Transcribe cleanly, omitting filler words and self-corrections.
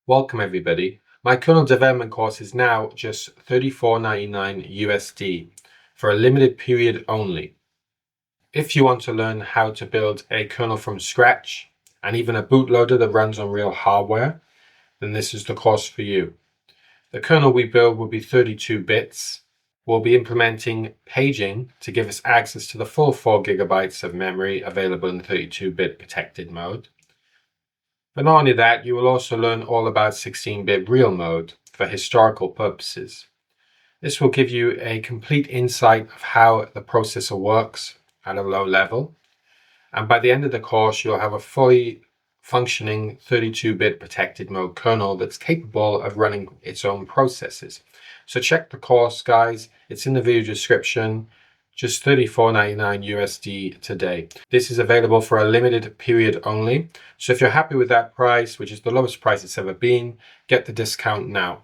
Welcome everybody. My kernel development course is now just $34.99 USD for a limited period only. If you want to learn how to build a kernel from scratch and even a bootloader that runs on real hardware, then this is the course for you. The kernel we build will be 32 bits. We'll be implementing paging to give us access to the full 4 gigabytes of memory available in 32-bit protected mode. But not only that, you will also learn all about 16-bit real mode for historical purposes. This will give you a complete insight of how the processor works at a low level. And by the end of the course, you'll have a fully functioning 32-bit protected mode kernel that's capable of running its own processes. So check the course, guys. It's in the video description. Just $34.99 USD today. This is available for a limited period only. So if you're happy with that price, which is the lowest price it's ever been, get the discount now.